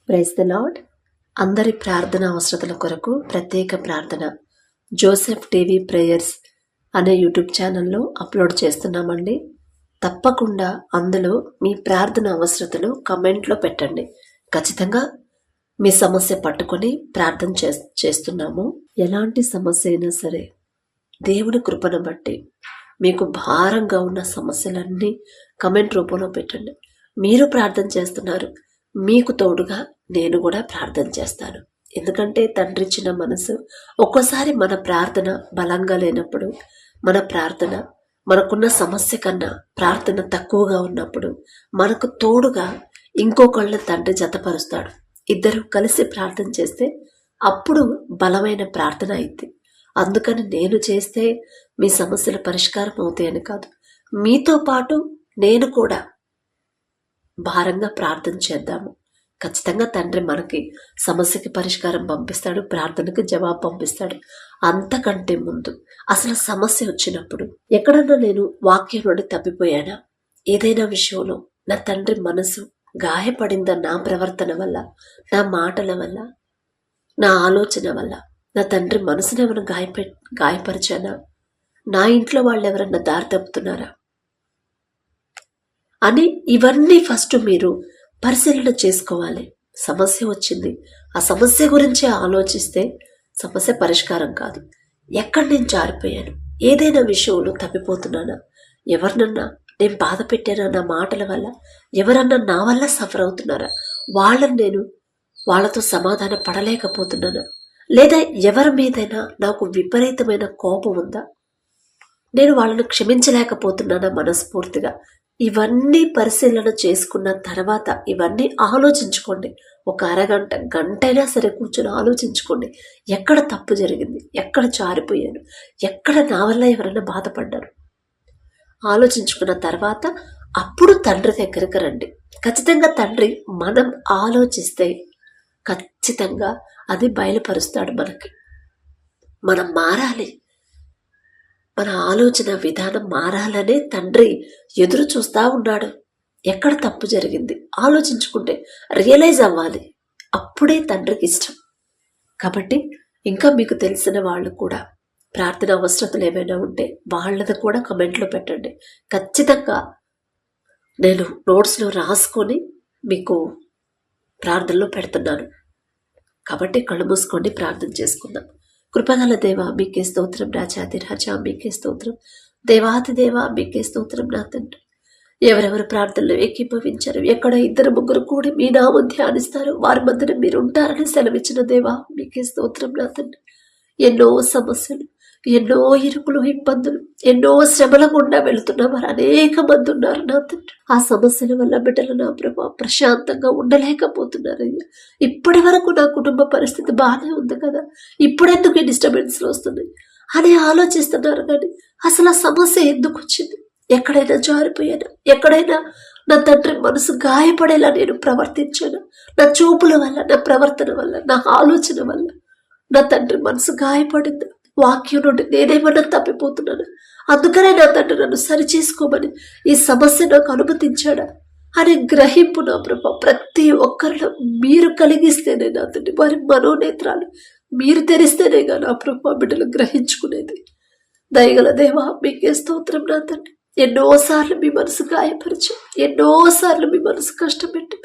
Praise the lord. అందరి ప్రార్థన అవసరతల కొరకు ప్రత్యేక ప్రార్థన జోసెఫ్ టీవీ ప్రేయర్స్ అనే యూట్యూబ్ ఛానల్లో అప్లోడ్ చేస్తున్నామండి. తప్పకుండా అందులో మీ ప్రార్థన అవసరతలు కమెంట్లో పెట్టండి. ఖచ్చితంగా మీ సమస్య పట్టుకొని ప్రార్థన చేస్తున్నాము. ఎలాంటి సమస్య అయినా సరే దేవుని కృపను బట్టి మీకు భారంగా ఉన్న సమస్యలన్నీ కమెంట్ రూపంలో పెట్టండి. మీరు ప్రార్థన చేస్తున్నారు, మీకు తోడుగా నేను కూడా ప్రార్థన చేస్తాను. ఎందుకంటే తండ్రి ఇచ్చిన మనసు ఒక్కోసారి మన ప్రార్థన బలంగా లేనప్పుడు, మన ప్రార్థన మనకున్న సమస్య కన్నా ప్రార్థన తక్కువగా ఉన్నప్పుడు మనకు తోడుగా ఇంకొకళ్ళ తండ్రి జతపరుస్తాడు. ఇద్దరు కలిసి ప్రార్థన చేస్తే అప్పుడు బలమైన ప్రార్థన అయింది. అందుకని నేను చేస్తే మీ సమస్యల పరిష్కారం అవుతాయని కాదు, మీతో పాటు నేను కూడా భారంగా ప్రార్థన చేద్దాము. ఖచ్చితంగా తండ్రి మనకి సమస్యకి పరిష్కారం పంపిస్తాడు, ప్రార్థనకి జవాబు పంపిస్తాడు. అంతకంటే ముందు అసలు సమస్య వచ్చినప్పుడు ఎక్కడన్నా నేను వాక్యం నుండి తప్పిపోయానా, ఏదైనా విషయంలో నా తండ్రి మనసు గాయపడిందా, నా ప్రవర్తన వల్ల, నా మాటల వల్ల, నా ఆలోచన వల్ల నా తండ్రి మనసుని ఏమైనా గాయపరిచానా, నా ఇంట్లో వాళ్ళు ఎవరన్నా దారి తప్పుతున్నారా అని ఇవన్నీ ఫస్ట్ మీరు పరిశీలన చేసుకోవాలి. సమస్య వచ్చింది, ఆ సమస్య గురించి ఆలోచిస్తే సమస్య పరిష్కారం కాదు. ఎక్కడ నేను జారిపోయాను, ఏదైనా విషయంలో తప్పిపోతున్నానా, ఎవరినన్నా నేను బాధ పెట్టానా, నా మాటల వల్ల ఎవరన్నా నా వల్ల సఫర్ అవుతున్నారా, నేను వాళ్ళతో సమాధాన పడలేకపోతున్నానా, లేదా ఎవరి మీదైనా నాకు విపరీతమైన కోపం ఉందా, నేను వాళ్ళను క్షమించలేకపోతున్నానా మనస్ఫూర్తిగా. ఇవన్నీ పరిశీలన చేసుకున్న తర్వాత ఇవన్నీ ఆలోచించుకోండి. ఒక అరగంట, గంటైనా సరే కూర్చొని ఆలోచించుకోండి. ఎక్కడ తప్పు జరిగింది, ఎక్కడ జారిపోయాను, ఎక్కడ నా వల్ల ఎవరైనా బాధపడ్డారు ఆలోచించుకున్న తర్వాత అప్పుడు తండ్రి దగ్గరకు రండి. ఖచ్చితంగా తండ్రి మనం ఆలోచిస్తే ఖచ్చితంగా అది బయలుపరుస్తాడు మనకి. మనం మారాలి, మన ఆలోచన విధానం మారాలనే తండ్రి ఎదురు చూస్తూ ఉన్నాడు. ఎక్కడ తప్పు జరిగింది ఆలోచించుకుంటే రియలైజ్ అవ్వాలి, అప్పుడే తండ్రికి ఇష్టం. కాబట్టి ఇంకా మీకు తెలిసిన వాళ్ళు కూడా ప్రార్థన అవసరతలు ఏమైనా ఉంటే వాళ్ళది కూడా కమెంట్లో పెట్టండి. ఖచ్చితంగా నేను నోట్స్లో రాసుకొని మీకు ప్రార్థనలో పెడుతున్నాను. కాబట్టి కళ్ళు మూసుకొని ప్రార్థన చేసుకుందాం. కృపగల దేవ మీకే స్తోత్రం, రాజాది రాజా మీకే స్తోత్రం, దేవాది దేవ మీకే స్తోత్రం. నా తండ్రి, ఎవరెవరు ప్రార్థనలు ఏకీభవించారు, ఎక్కడ ఇద్దరు ముగ్గురు కూడి మీ నామం ధ్యానిస్తారు వారి మధ్యన మీరు ఉంటారని సెలవిచ్చిన దేవా మీకే స్తోత్రం. నా తండ్రి, ఎన్నో సమస్యలు, ఎన్నో ఇరుకులు, ఇబ్బందులు, ఎన్నో శ్రమల గుండా వెళుతున్న వారు అనేక మంది ఉన్నారు. నా తండ్రి, ఆ సమస్యల వల్ల బిడ్డలు నా ప్రభా ప్రశాంతంగా ఉండలేకపోతున్నారయ్యా. ఇప్పటి వరకు నా కుటుంబ పరిస్థితి బాగానే ఉంది కదా, ఇప్పుడెందుకు ఈ డిస్టర్బెన్స్లు వస్తున్నాయి అని ఆలోచిస్తున్నారు. కానీ అసలు ఆ సమస్య ఎందుకు వచ్చింది, ఎక్కడైనా జారిపోయానా, ఎక్కడైనా నా తండ్రి మనసు గాయపడేలా నేను ప్రవర్తించాను, నా చూపుల వల్ల, నా ప్రవర్తన వల్ల, నా ఆలోచన వల్ల నా తండ్రి మనసు గాయపడింది, వాక్యం నుండి నేనేమన్నా తప్పిపోతున్నాను, అందుకనే నా తండ్రి నన్ను సరిచేసుకోమని ఈ సమస్య నాకు అనుమతించాడా అని గ్రహింపు నా ప్రభా ప్రతి ఒక్కరిలో మీరు కలిగిస్తేనే నా తండ్రి, వారి మనోనేత్రాలు మీరు తెరిస్తేనేగా నా ప్రభా బిడ్డలు గ్రహించుకునేది. దయగల దేవా మీకే స్తోత్రం. నా తండ్రి, ఎన్నోసార్లు మీ మనసు గాయపరిచి, ఎన్నోసార్లు మీ మనసు కష్టపెట్టి,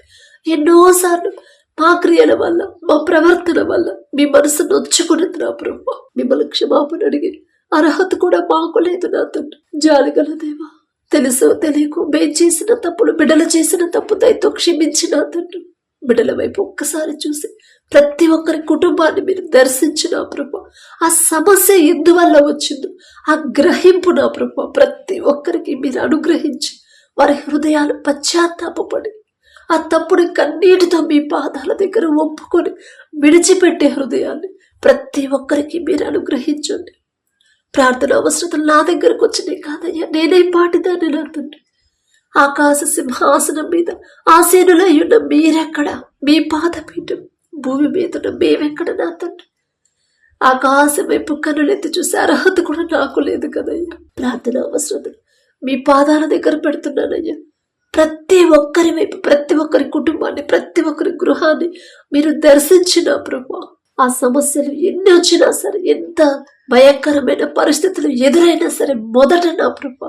ఎన్నోసార్లు మా క్రియల వల్ల, మా ప్రవర్తన వల్ల మీ మనసు నొచ్చుకున్నది నా ప్రభు. మిమ్మల్ని క్షమాపణ అడిగి అర్హత కూడా మాకు లేదు. నా తండ్రి, జాలిగల దేవా, తెలుసో తెలియకు మేము చేసిన తప్పులు, బిడ్డలు చేసిన తప్పు దయతో క్షమించిన తండ్రి, బిడ్డల వైపు ఒక్కసారి చూసి ప్రతి ఒక్కరి కుటుంబాన్ని మీరు దర్శించిన ప్రభు. ఆ సమస్య ఎందువల్ల వచ్చిందో ఆ గ్రహింపు నా ప్రభు ప్రతి ఒక్కరికి మీరు అనుగ్రహించి వారి హృదయాలు పశ్చాత్తాపడి ఆ తప్పుడు కన్నీటితో మీ పాదాల దగ్గర ఒప్పుకొని విడిచిపెట్టే హృదయాన్ని ప్రతి ఒక్కరికి మీరు అనుగ్రహించండి. ప్రార్థన అవసరతలు నా దగ్గరకు వచ్చినాయి కాదయ్యా, నేనే పాటిదాన్ని. నా తండ్రి, ఆకాశ సింహాసనం మీద ఆసీనులై ఉన్న మీరెక్కడ, మీ పాదపీఠం భూమి మీద మేమెక్కడ. నా తండ్రి, ఆకాశం వైపు కన్నులెత్తి చూసే అర్హత కూడా నాకు లేదు కదయ్యా. ప్రార్థన అవసరతలు మీ పాదాల దగ్గర పెడుతున్నానయ్యా. ప్రతి ఒక్కరి వైపు, ప్రతి ఒక్కరి కుటుంబాన్ని, ప్రతి ఒక్కరి గృహాన్ని మీరు దర్శించిన ప్రభా. ఆ సమస్యలు ఎన్ని వచ్చినా సరే, ఎంత భయంకరమైన పరిస్థితులు ఎదురైనా సరే, మొదట నా ప్రభా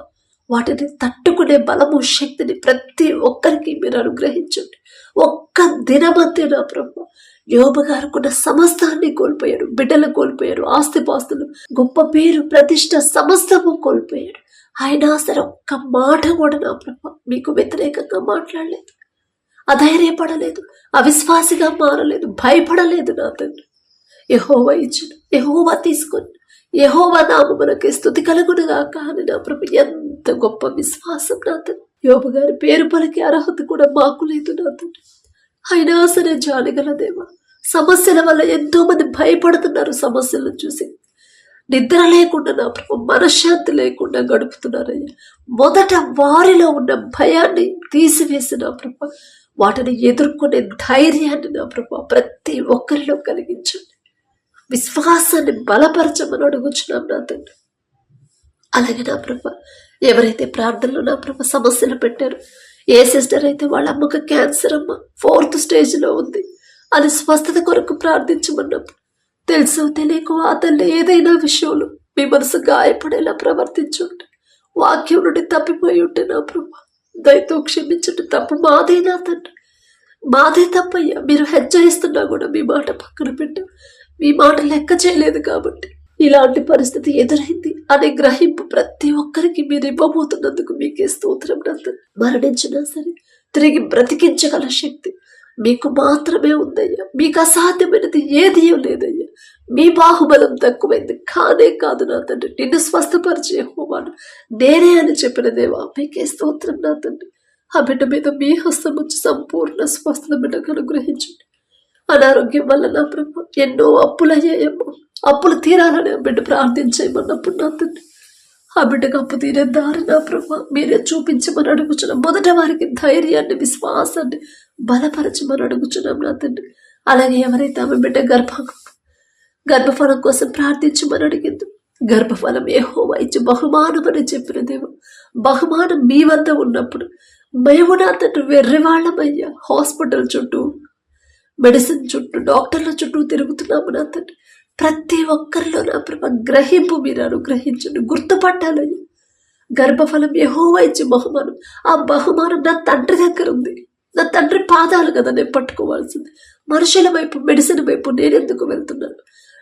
వాటిని తట్టుకునే బలము, శక్తిని ప్రతి ఒక్కరికి మీరు అనుగ్రహించండి. ఒక్క దినమధ్య నా ప్రభా యోబు గారుకున్న సమస్తాన్ని కోల్పోయాడు, బిడ్డలు కోల్పోయాడు, ఆస్తిపాస్తులు, గొప్ప పేరు, ప్రతిష్ట సమస్తము కోల్పోయాడు. అయినా సరే ఒక్క మాట కూడా నా ప్రభా మీకు వ్యతిరేకంగా మాట్లాడలేదు, అధైర్యపడలేదు, అవిశ్వాసిగా మారలేదు, భయపడలేదు. నా తండ్రి యెహోవా ఇచ్చును, యెహోవా తీసుకొని, యెహోవా నామమునకే స్తుతి కలుగునుగా కానీ నా ప్రభు ఎంత గొప్ప విశ్వాసం నా తండ్రి. యోబు గారి పేరు పలికి అర్హత కూడా మాకు లేదు నా తండ్రి. అయినా సరే జాలిగల దేవా, సమస్యల వల్ల ఎంతో మంది భయపడుతున్నారు. సమస్యలను చూసి నిద్ర లేకుండా నా ప్రభు, మనశ్శాంతి లేకుండా గడుపుతున్నారయ్యా. మొదట వారిలో ఉన్న భయాన్ని తీసివేసి నా ప్రభు వాటిని ఎదుర్కొనే ధైర్యాన్ని నా ప్రభు ప్రతి ఒక్కరిలో కలిగించండి. విశ్వాసాన్ని బలపరచమని అడుగుచున్నాం నా తండ్రి. అలాగే నా ప్రభు ఎవరైతే ప్రార్థనలో నా ప్రభు సమస్యలు పెట్టారో, ఏ సిస్టర్ అయితే వాళ్ళ అమ్మకు క్యాన్సర్ అమ్మ 4th స్టేజ్లో ఉంది అని స్వస్థత కొరకు ప్రార్థించమన్నప్పుడు తెలుసు తెలియకు ఆ తల్లి ఏదైనా విషయంలో మీ మనసు గాయపడేలా ప్రవర్తించుంటే, వాక్యం నుండి తప్పిపోయి ఉంటే నా ప్రభు దయతో క్షమించండి. తప్పు మాదే నా తండ్రి, మాదే తప్పయ్యా. మీరు హెచ్చరిస్తున్నా కూడా మీ మాట పక్కన పెట్టాం, మీ మాట లెక్క చేయలేదు కాబట్టి ఇలాంటి పరిస్థితి ఎదురైంది అనే గ్రహింపు ప్రతి ఒక్కరికి మీరు ఇవ్వబోతున్నందుకు మీకే స్తోత్రం. నంత మరణించినా సరే తిరిగి బ్రతికించగల శక్తి మీకు మాత్రమే ఉందయ్యా. మీకు అసాధ్యమైనది ఏదీ లేదయ్యా. మీ బాహుబలం తక్కువైంది కానే కాదు నా తండ్రి. నిన్ను స్వస్థపరిచే యెహోవాను నేనే అని చెప్పిన దేవా మీకే స్తోత్రం నా తండ్రి. ఆ బిడ్డ మీద మీ హస్తం వచ్చి సంపూర్ణ స్వస్థత బిడ్డకు అనుగ్రహించండి. అనారోగ్యం వల్ల నా ప్రభు ఎన్నో అప్పులయ్యాయమ్మో, అప్పులు తీరాలని ఆ బిడ్డ ప్రార్థించేయమన్నప్పుడు నా తండ్రి ఆ బిడ్డకు అప్పు తీరే దారి నా ప్రభు మీరే చూపించమని అడుగుచున్నాం. మొదట వారికి ధైర్యాన్ని, విశ్వాసాన్ని బలపరచమని అడుగుచున్నాం నా తండ్రి. అలాగే ఎవరైతే ఆమె బిడ్డ గర్భఫలం కోసం ప్రార్థించమని అడిగింది, గర్భఫలం యెహోవా ఇచ్చి బహుమానం అని చెప్పిన దేవ, బహుమానం మీ వద్ద ఉన్నప్పుడు మేము నా తండ్రి వెర్రివాళ్ళమయ్యా. హాస్పిటల్ చుట్టూ, మెడిసిన్ చుట్టూ, డాక్టర్ల చుట్టూ తిరుగుతున్నాము నా తండ్రి. ప్రతి ఒక్కరిలో నా ప్రభ గ్రహింపు మీరు అనుగ్రహించండి, గుర్తుపట్టాలని. గర్భఫలం యెహోవా ఇచ్చే బహుమానం, ఆ బహుమానం నా తండ్రి దగ్గర ఉంది. నా తండ్రి పాదాలు కదా నేను పట్టుకోవాల్సింది. మనుషుల వైపు, మెడిసిన్ వైపు నేనెందుకు వెళ్తున్నాను?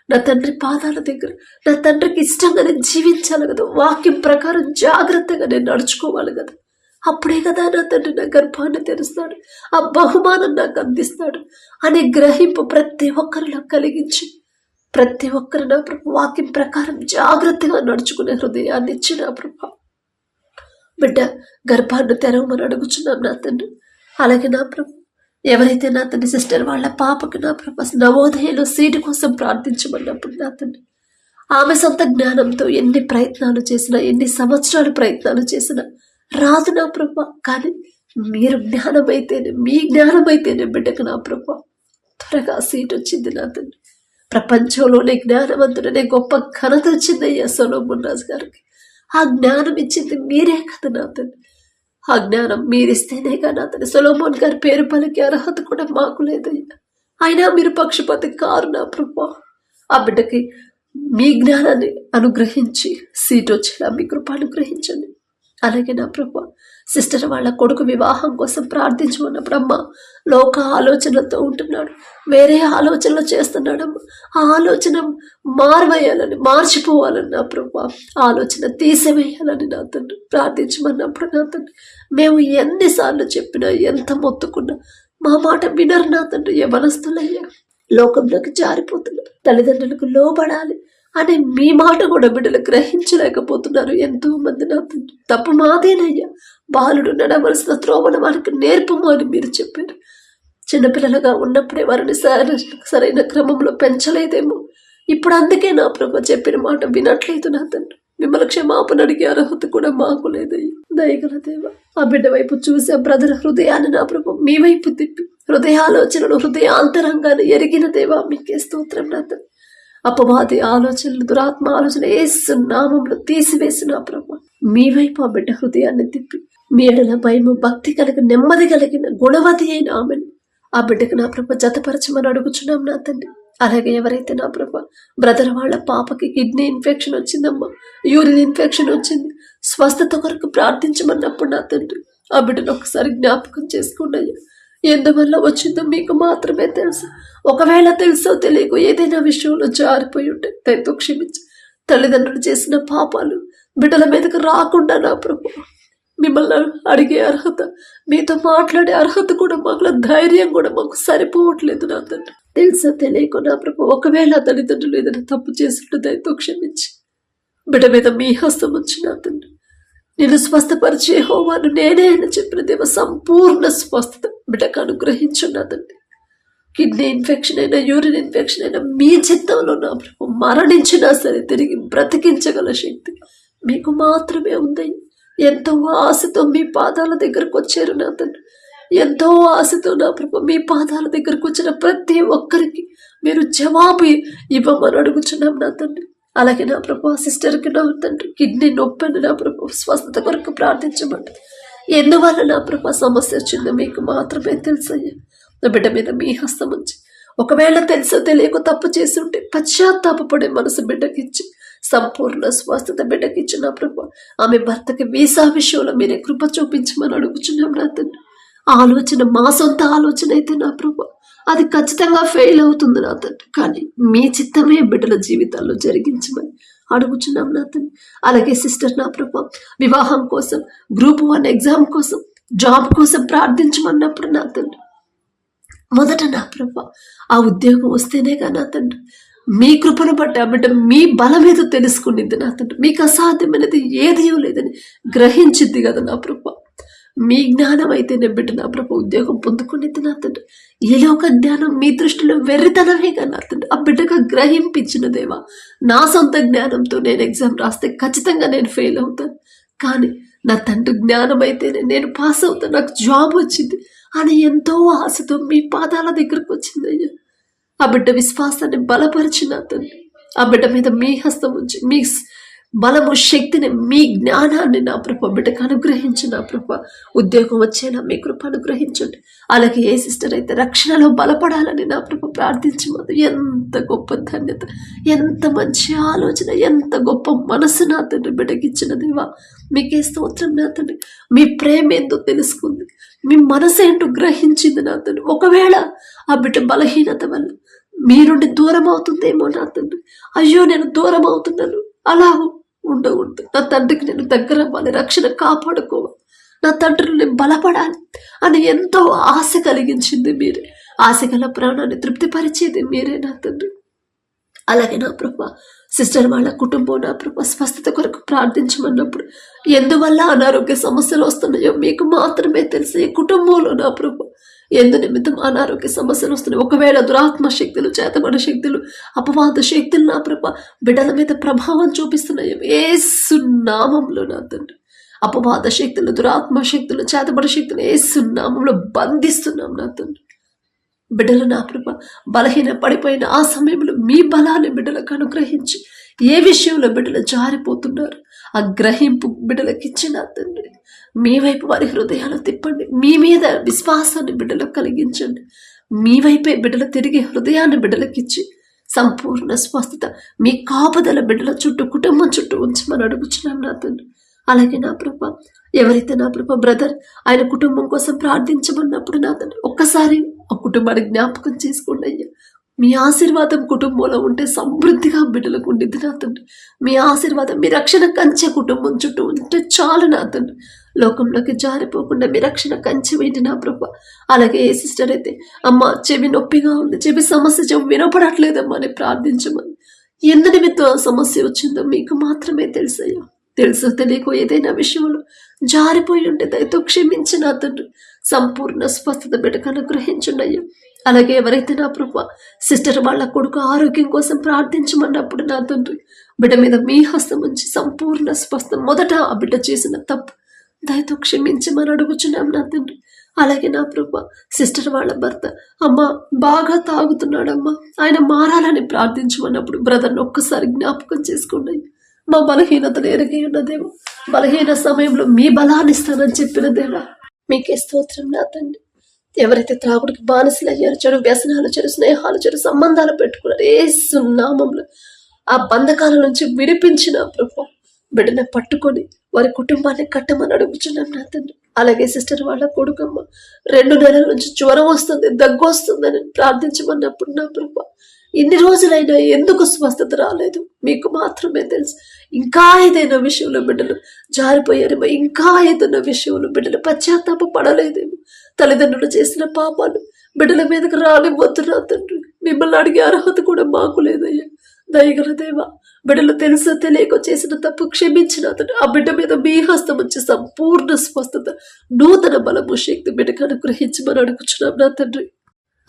నా తండ్రి పాదాల దగ్గర నా తండ్రికి ఇష్టంగా నేను జీవించాలి కదా, వాక్యం ప్రకారం జాగ్రత్తగా నేను నడుచుకోవాలి కదా. అప్పుడే కదా నా తండ్రి నా గర్భాన్ని తెరుస్తాడు, ఆ బహుమానం నాకు అందిస్తాడు అనే గ్రహింపు ప్రతి ఒక్కరిలో కలిగించి ప్రతి ఒక్కరు నా ప్రభు వాక్యం ప్రకారం జాగ్రత్తగా నడుచుకునే హృదయాన్ని ఇచ్చి నా ప్రభు బిడ్డ గర్భాన్ని తెరవమని అడుగుచున్నాం నా తండ్రి. అలాగే నా ప్రభు ఎవరైతే నా తండ్రి సిస్టర్ వాళ్ళ పాపకు నా ప్రభు నవోదయలో సీటు కోసం ప్రార్థించమన్నప్పుడు నా తండ్రి ఆమె సొంత జ్ఞానంతో ఎన్ని ప్రయత్నాలు చేసినా, ఎన్ని సంవత్సరాలు ప్రయత్నాలు చేసినా రాదు నా ప్రభు. కానీ మీరు జ్ఞానమైతేనే, మీ జ్ఞానమైతేనే బిడ్డకు నా ప్రభు త్వరగా సీట్ వచ్చింది నా తండ్రి. ప్రపంచంలోనే జ్ఞానవంతుడనే గొప్ప ఘనత వచ్చిందయ్యా సొలొమోన్ రాజు గారికి. ఆ జ్ఞానం ఇచ్చింది మీరే కదా నా తండ్రి. ఆ జ్ఞానం మీరిస్తేనే కదా నా తండ్రి సొలొమోన్ గారి పేరు పలికే అర్హత కూడా మాకు లేదయ్యా. అయినా మీరు పక్షపాతి కారు నా ప్రభు. ఆ బిడ్డకి మీ జ్ఞానాన్ని అనుగ్రహించి సీట్ వచ్చేలా మీ కృప అనుగ్రహించండి. అలాగే నా ప్రభు సిస్టర్ వాళ్ళ కొడుకు వివాహం కోసం ప్రార్థించమన్నప్పుడు అమ్మ లోక ఆలోచనలతో ఉంటున్నాడు, వేరే ఆలోచనలు చేస్తున్నాడమ్మ. ఆ ఆలోచన మార్చిపోవాలని నా ప్రభు ఆలోచన తీసివేయాలని నా తండ్రి ప్రార్థించమన్నప్పుడు నా తండ్రి మేము ఎన్నిసార్లు చెప్పినా, ఎంత మొత్తుకున్నా మా మాట వినరు నా తండ్రి. యవనస్తులయ్యా, లోకంలోకి జారిపోతున్నారు, తల్లిదండ్రులకు లోబడాలి అని మీ మాట కూడా బిడ్డలు గ్రహించలేకపోతున్నారు ఎంతో మంది నా తండ్రి. తప్పు మాదేనయ్యా, బాలుడు నడవలసిన త్రోవను వారికి నేర్పము అని మీరు చెప్పారు. చిన్నపిల్లలుగా ఉన్నప్పుడే వారిని సరైన క్రమంలో పెంచలేదేమో. ఇప్పుడు అందుకే నా ప్రభు చెప్పిన మాట వినట్లేదు నా తండ్రి. మిమ్మల్ని క్షమాపణ అడిగే అర్హత కూడా మాకు లేదయ్యా. దయగల దేవ, ఆ బిడ్డ వైపు చూసి ఆ బ్రదర్ హృదయాన్ని నా ప్రభు మీ వైపు తిప్పి హృదయాలోచనలు, హృదయాంతరంగాన్ని ఎరిగిన దేవా మీకే స్తోత్రం నా తండ్రి. అపవాది ఆలోచనలు, దురాత్మ ఆలోచన యేసు నామంలో తీసివేసిన ప్రభు మీ వైపు ఆ బిడ్డ హృదయాన్ని తిప్పి మీ ఎడల భయము భక్తి కలిగిన నెమ్మది కలిగిన గుణవతి అయిన ఆమెను ఆ బిడ్డకు నా ప్రభ జతపరచమని అడుగుచున్నాం నా తండ్రి. అలాగే ఎవరైతే నా ప్రభ బ్రదర్ వాళ్ళ పాపకి కిడ్నీ ఇన్ఫెక్షన్ వచ్చిందమ్మా, యూరిన్ ఇన్ఫెక్షన్ వచ్చింది, స్వస్థత కొరకు ప్రార్థించమన్నప్పుడు నా తండ్రి ఆ బిడ్డను ఒకసారి జ్ఞాపకం చేసుకోండి అయ్యా. ఎందువల్ల వచ్చిందో మీకు మాత్రమే తెలుసు. ఒకవేళ తెలుసో తెలియకో ఏదైనా విషయంలో జారిపోయి ఉంటే దయతో క్షమించి తల్లిదండ్రులు చేసిన పాపాలు బిడ్డల మీదకు రాకుండా నా ప్రభు మిమ్మల్ని అడిగే అర్హత, మీతో మాట్లాడే అర్హత కూడా మాకు, ధైర్యం కూడా మాకు సరిపోవట్లేదు నా తండ్రి. తెలుసా తెలియకో నా ప్రభు ఒకవేళ తల్లిదండ్రులు ఏదైనా తప్పు చేసినట్టు దయతో క్షమించి బిడ్డ మీద మీ హస్తం ఉంచి నా తండ్రి నేను స్వస్థపరిచే హోవాను నేనే అని చెప్పిన దేవ సంపూర్ణ స్వస్థత బిడ్డకు అనుగ్రహించు నా తండ్రి. కిడ్నీ ఇన్ఫెక్షన్ అయినా యూరిన్ ఇన్ఫెక్షన్ అయినా మీ చిత్తంలో నా ప్రభు మరణించినా సరే తిరిగి బ్రతికించగల శక్తి మీకు మాత్రమే ఉంది. ఎంతో ఆశతో మీ పాదాల దగ్గరకు వచ్చారు నా తండ్రి. ఎంతో ఆశతో నా ప్రభు మీ పాదాల దగ్గరకు వచ్చిన ప్రతి ఒక్కరికి మీరు జవాబు ఇవ్వమని అడుగుచున్నాం నా తండ్రి. అలాగే నా ప్రభు సిస్టర్కి నా తండ్రి కిడ్నీ నొప్పి అని నా ప్రభు స్వస్థత కొరకు ప్రార్థించమండి. ఎందువల్ల నా ప్రభు సమస్య వచ్చిందో మీకు మాత్రమే తెలుసయ్యా. నా బిడ్డ మీద మీ హస్తం ఉంచి ఒకవేళ తెలుసో తెలియక తప్పు చేసి ఉంటే పశ్చాత్తాపడే మనసు బిడ్డకిచ్చి సంపూర్ణ స్వస్థత బిడ్డకిచ్చి నా ప్రభు ఆమె భర్తకి వీసా విషయంలో మీరే కృప చూపించమని అడుగుచున్నాం నా తండ్రి. ఆలోచన మా సొంత ఆలోచన అయితే నా ప్రభు అది ఖచ్చితంగా ఫెయిల్ అవుతుంది నా తండ్రి. కానీ మీ చిత్తమే బిడ్డల జీవితాల్లో జరిగించమని అడుగుచున్నాం నా తండ్రి. అలాగే సిస్టర్ నా ప్రభు వివాహం కోసం, గ్రూప్ 1 ఎగ్జామ్ కోసం, జాబ్ కోసం ప్రార్థించమన్నప్పుడు నా తండ్రి మొదట నా ప్రభు ఆ ఉద్యోగం వస్తేనేగా నా తండ్రి మీ కృపను బట్టి ఆ బిడ్డ మీ బలం ఏదో తెలుసుకునిద్ది నా తండ్రి. మీకు అసాధ్యమైనది ఏది లేదని గ్రహించిద్ది కదా నా ప్రభు. మీ జ్ఞానం అయితేనే బిడ్డ నా ప్రభు ఉద్యోగం పొందుకునేది నా తండ్రి. ఈలోక జ్ఞానం మీ దృష్టిలో వెర్రితనమే కదా నా తండ్రి. ఆ బిడ్డగా గ్రహింపించిన దేవా నా సొంత జ్ఞానంతో నేను ఎగ్జామ్ రాస్తే ఖచ్చితంగా నేను ఫెయిల్ అవుతాను, కానీ నా తండ్రి జ్ఞానం అయితేనే నేను పాస్ అవుతాను, నాకు జాబ్ వచ్చింది అని ఎంతో ఆశతో మీ పాదాల దగ్గరకు వచ్చింది అయ్యా. ఆ బిడ్డ విశ్వాసాన్ని బలపరిచిన తండ్రి ఆ బిడ్డ మీద మీ హస్తం ఉంచి మీ బలము శక్తిని మీ జ్ఞానాన్ని నా ప్రభు బిడ్డకు అనుగ్రహించి నా ప్రభు ఉద్యోగం వచ్చేలా మీ కృప అనుగ్రహించండి. అలాగే ఏ సిస్టర్ అయితే రక్షణలో బలపడాలని నా ప్రభు ప్రార్థించమదు. ఎంత గొప్ప ధన్యత, ఎంత మంచి ఆలోచన, ఎంత గొప్ప మనసు నా తండ్రి బిడ్డకిచ్చిన దేవా మీకే స్తోత్రం నా తండ్రి. మీ ప్రేమ ఏందో తెలుసుకుంది, మీ మనసు ఏంటో గ్రహించింది నా తండ్రి. ఒకవేళ ఆ బిడ్డ బలహీనత వల్ల మీ నుండి దూరం అవుతుందేమో నా తండ్రి. అయ్యో నేను దూరం అవుతున్నాను అలా ఉండకూడదు, నా తండ్రికి నేను దగ్గర అవ్వాలి, రక్షణ కాపాడుకోవాలి, నా తండ్రిని నేను బలపడాలి అని ఎంతో ఆశ కలిగించింది మీరే. ఆశ గల ప్రాణాన్ని తృప్తిపరిచేది మీరే నా తండ్రి. అలాగే నా ప్రభు సిస్టర్ వాళ్ళ కుటుంబం నా ప్రభు స్వస్థత కొరకు ప్రార్థించమన్నప్పుడు ఎందువల్ల అనారోగ్య సమస్యలు వస్తున్నాయో మీకు మాత్రమే తెలుసు. ఈ కుటుంబంలో నా ప్రభు ఎందు నిమిత్తం అనారోగ్య సమస్యలు వస్తున్నాయి. ఒకవేళ దురాత్మ శక్తులు, చేతబడ శక్తులు, అపవాద శక్తులు నా ప్రభు బిడ్డల మీద ప్రభావం చూపిస్తున్నాయి. యేసు నామంలో నా తండ్రి అపవాద శక్తులు, దురాత్మ శక్తులు, చేతబడ శక్తులు యేసు నామంలో బంధిస్తున్నాం నా తండ్రి. బిడ్డలు నా ప్రభు బలహీన పడిపోయిన ఆ సమయంలో మీ బలాన్ని బిడ్డలకు అనుగ్రహించి ఏ విషయంలో బిడ్డలు జారిపోతున్నారు ఆ గ్రహింపు బిడ్డలకు ఇచ్చిన తండ్రి మీ వైపు వారి హృదయాలు తిప్పండి. మీ మీద విశ్వాసాన్ని బిడ్డలకు కలిగించండి. మీ వైపే బిడ్డలు తిరిగి హృదయాన్ని బిడ్డలకిచ్చి సంపూర్ణ స్వస్థత మీ కాపుదల బిడ్డల చుట్టూ, కుటుంబం చుట్టూ ఉంచమని అడుగుచున్నాం నా తండ్రి. అలాగే నా ప్రభు ఎవరైతే నా ప్రభు బ్రదర్ ఆయన కుటుంబం కోసం ప్రార్థించమన్నప్పుడు నా తండ్రి ఒక్కసారి ఆ కుటుంబాన్ని జ్ఞాపకం చేసుకోండి అయ్యా. మీ ఆశీర్వాదం కుటుంబంలో ఉంటే సమృద్ధిగా బిడ్డలకు ఉండిద్ది నా తండ్రి. మీ ఆశీర్వాదం, మీ రక్షణ కంచె కుటుంబం చుట్టూ ఉంటే చాలు నా తండ్రి. లోకంలోకి జారిపోకుండా మీ రక్షణ కంచె వేయండి నా ప్రభు. అలాగే ఏ సిస్టర్ అయితే అమ్మ చెవి నొప్పిగా ఉంది, చెవి సమస్య, చెవి వినపడట్లేదమ్మా అని ప్రార్థించమని ఎందు నిమిత్తం సమస్య వచ్చిందో మీకు మాత్రమే తెలుసయ్యా. తెలుసో తెలియకో ఏదైనా విషయంలో జారిపోయి ఉంటే దయతో క్షమించి నా తండ్రి సంపూర్ణ స్వస్థత బిడ్డకు అనుగ్రహించండి అయ్యా. అలాగే ఎవరైతే నా ప్రభు సిస్టర్ వాళ్ళ కొడుకు ఆరోగ్యం కోసం ప్రార్థించమన్నప్పుడు నా తండ్రి బిడ్డ మీద మీ హస్తం ఉంచి సంపూర్ణ స్వస్థ మొదట ఆ బిడ్డ చేసిన తప్పు దయతో క్షమించమని అడుగుచున్నాం నా తండ్రి. అలాగే నా ప్రభు సిస్టర్ వాళ్ళ భర్త అమ్మ బాగా తాగుతున్నాడమ్మా, ఆయన మారాలని ప్రార్థించమన్నప్పుడు బ్రదర్ని ఒక్కసారి జ్ఞాపకం చేసుకోండి. మా బలహీనతను ఎరిగి ఉన్న దేవ, బలహీన సమయంలో మీ బలాన్ని ఇస్తానని చెప్పిన దేవా, మీకే స్తోత్రం నా తండ్రి. ఎవరైతే త్రాగుడికి బానిసలయ్యారు, చెడు వ్యసనాలు, చెడు స్నేహాలు, చెడు సంబంధాలు పెట్టుకున్నారు, యేసు నామములో ఆ బంధకాల నుంచి విడిపించిన ప్రభు బిడ్డను పట్టుకొని వారి కుటుంబాన్ని కట్టమని అడుగుచున్నాం నా తండ్రి. అలాగే సిస్టర్ వాళ్ళ కొడుకమ్మ 2 నెలల నుంచి జ్వరం వస్తుంది, దగ్గు వస్తుందని ప్రార్థించమన్నప్పుడు నా ప్రభు ఇన్ని రోజులైనా ఎందుకు స్వస్థత రాలేదు మీకు మాత్రమే తెలుసు. ఇంకా ఏదైనా విషయంలో బిడ్డలు జారిపోయారేమో, ఇంకా ఏదైనా విషయంలో బిడ్డలు పశ్చాత్తాప పడలేదేమో, తల్లిదండ్రులు చేసిన పాపాలు బిడ్డల మీదకి రానివ్వద్దు నా తండ్రి. మిమ్మల్ని అడిగే అర్హత కూడా మాకు లేదయ్యా. దయగల దేవా, బిడ్డలు తెలుసో తెలియక చేసిన తప్పు క్షమించిన తండ్రి. ఆ బిడ్డ మీద మీ హస్తం వచ్చి సంపూర్ణ స్వస్థత, నూతన బలము, శక్తి బిడ్డకు అనుగ్రహించమని అడుగుచున్నాం నా తండ్రి.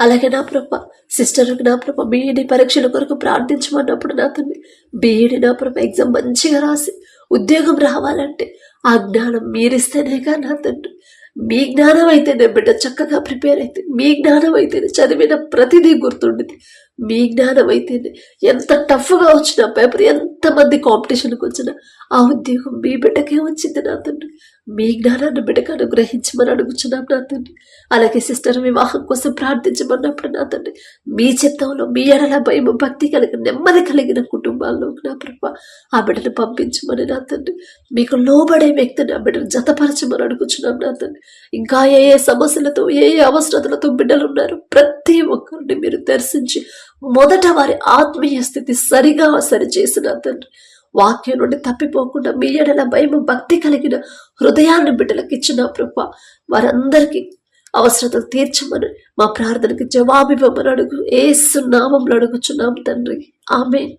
అలాగే నా ప్రభ సిస్టర్కి నా ప్రభ బీఈడి పరీక్షల కొరకు ప్రార్థించమన్నప్పుడు నా తండ్రి బీఈడి నా ప్రభ ఎగ్జామ్ మంచిగా రాసి ఉద్యోగం రావాలంటే ఆ జ్ఞానం మీరిస్తేనేగా నా తండ్రి. మీ జ్ఞానం అయితేనే బిడ్డ చక్కగా ప్రిపేర్ అయితే, మీ జ్ఞానం అయితేనే చదివిన ప్రతిదీ గుర్తుండింది, మీ జ్ఞానం అయితేనే ఎంత టఫ్గా వచ్చిన పేపర్, ఎంతమంది కాంపిటీషన్కి వచ్చినా ఆ ఉద్యోగం మీ బిడ్డకే వచ్చింది నా తండ్రి. మీ జ్ఞానాన్ని బిడ్డకు అనుగ్రహించమని అడుగుచున్నాం నా తండ్రి. అలాగే సిస్టర్ వివాహం కోసం ప్రార్థించమన్నప్పుడు నా తండ్రి మీ చిత్తంలో మీ ఎడల భయం, భక్తి కలిగిన, నెమ్మది కలిగిన కుటుంబాల్లో నా ప్రభ ఆ బిడ్డను పంపించమని నా తండ్రి. మీకు లోబడే వ్యక్తిని ఆ బిడ్డను జతపరచమని అడుగుచున్నాం నా తండ్రి. ఇంకా ఏ సమస్యలతో, ఏ అవసరతలతో బిడ్డలు ఉన్నారు, ప్రతి ఒక్కరిని మీరు దర్శించి మొదట వారి ఆత్మీయ స్థితి సరిగా సరిచేసిన తండ్రి. వాక్యం నుండి తప్పిపోకుండా మీ ఎడల భయం, భక్తి కలిగిన హృదయాన్ని బిడ్డలకు ఇచ్చిన ప్రభా వారందరికీ అవసరతలు తీర్చమని, మా ప్రార్థనకి జవాబివ్వమని యేసు నామములో అడుగుచున్నాం తండ్రి. ఆమేన్.